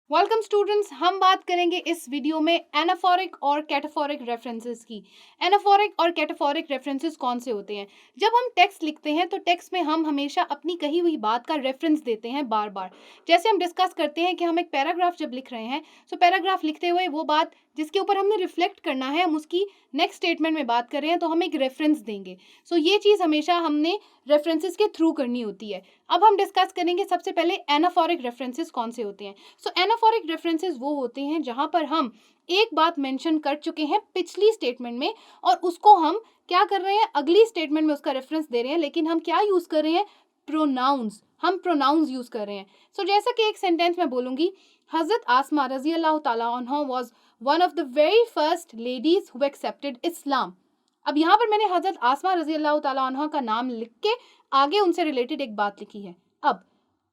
Welcome students, हम बात करेंगे इस वीडियो में एनाफोरिक और कैटाफोरिक रेफरेंसेस की। एनाफोरिक और कैटाफोरिक रेफरेंसेस कौन से होते हैं? जब हम टेक्स्ट लिखते हैं तो टेक्स्ट में हम हमेशा अपनी कही हुई बात का रेफरेंस देते हैं बार बार। जैसे हम डिस्कस करते हैं कि हम एक पैराग्राफ जब लिख रहे हैं तो पैराग्राफ लिखते हुए वो बात जिसके ऊपर हमने रिफ्लेक्ट करना है, हम उसकी नेक्स्ट स्टेटमेंट में बात कर रहे हैं तो हम एक रेफरेंस देंगे। ये चीज़ हमेशा हमने रेफरेंसेस के थ्रू करनी होती है। अब हम डिस्कस करेंगे सबसे पहले एनाफोरिक रेफरेंसेस कौन से होते हैं। एनाफोरिक रेफरेंसेस वो होते हैं जहां पर हम एक बात मेंशन कर चुके हैं पिछली स्टेटमेंट में और उसको हम क्या कर रहे हैं, अगली स्टेटमेंट में उसका रेफरेंस दे रहे हैं, लेकिन हम क्या यूज कर रहे हैं? प्रोनाउंस। हम प्रोनाउंस यूज कर रहे हैं। जैसा कि एक सेंटेंस में बोलूंगी, हजरत आसमा रजी अल्लाह ताला अन्हा was one of the very first ladies who accepted Islam. अब यहाँ पर मैंने हजरत आसमा रजी अल्लाह ताला अन्हा का नाम लिख के आगे उनसे रिलेटेड एक बात लिखी है।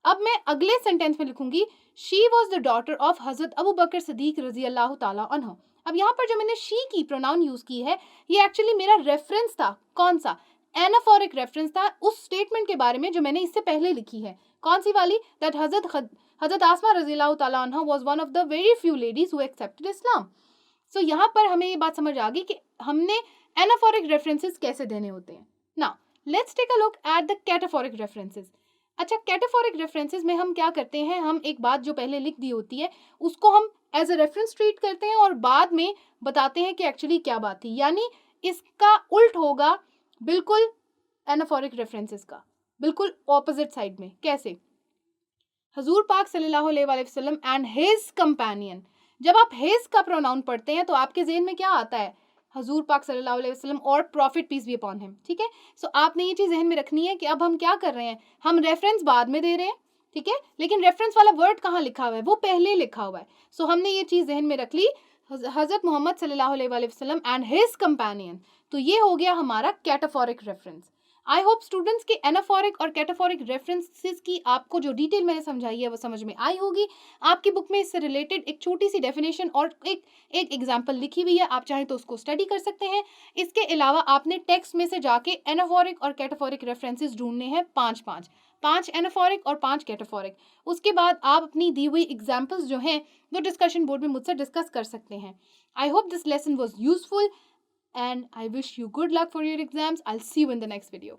अब मैं अगले सेंटेंस में लिखूंगी, she was the daughter of हजरत अबू बकर सदीक रजी अल्लाह ताला अन्हु। अब यहाँ पर जो मैंने शी की प्रोनाउन यूज की है, ये एक्चुअली मेरा रेफरेंस था। कौन सा? एनाफोरिक रेफरेंस था उस स्टेटमेंट के बारे में जो मैंने इससे पहले लिखी है। कौन सी वाली? दैट हजरत आसमा रजी अल्लाह ताला अन्हा was one of the very few ladies who accepted Islam. यहाँ पर हमें ये बात समझ आ गई कि हमने एनाफोरिक रेफरेंसेस कैसे देने होते हैं। Now let's take a look at the cataphoric references. अच्छा, कैटाफोरिक रेफरेंसेस में हम क्या करते हैं, हम एक बात जो पहले लिख दी होती है उसको हम एज अ रेफरेंस ट्रीट करते हैं और बाद में बताते हैं कि एक्चुअली क्या बात थी। यानी इसका उल्ट होगा बिल्कुल एनाफोरिक रेफरेंसेस का, बिल्कुल ऑपोजिट साइड में। कैसे? हजूर पाक सल्लल्लाहु अलैहि वसल्लम एंड हिज कंपेनियन। जब आप हिज का प्रोनाउन पढ़ते हैं तो आपके ज़हन में क्या आता है? हजूर पाक सल्लल्लाहु अलैहि वसल्लम और prophet peace be upon him. ठीक है, आपने ये चीज़ जहन में रखनी है कि अब हम क्या कर रहे हैं, हम रेफरेंस बाद में दे रहे हैं, ठीक है, लेकिन रेफरेंस वाला वर्ड कहाँ लिखा हुआ है? वो पहले लिखा हुआ है। हमने ये चीज़ जहन में रख ली, हजरत मोहम्मद सल्लल्लाहु अलैहि वसल्लम एंड हिज कंपेनियन। तो ये हो गया हमारा cataphoric reference. I hope students के एनाफोरिक और कैटाफोरिक रेफरेंसेस की आपको जो डिटेल मैंने समझाई है वो समझ में आई होगी। आपकी बुक में इससे रिलेटेड एक छोटी सी डेफिनेशन और एक एग्जांपल लिखी हुई है, आप चाहें तो उसको स्टडी कर सकते हैं। इसके अलावा आपने टेक्स्ट में से जाके एनाफोरिक और कैटाफोरिक रेफरेंसेस ढूंढने हैं, पांच एनाफोरिक और 5 कैटाफोरिक। उसके बाद आप अपनी दी हुई एग्जाम्पल्स जो हैं वो डिस्कशन बोर्ड में मुझसे डिस्कस कर सकते हैं। I hope this lesson was useful and I wish you good luck for your exams. I'll see you in the next video.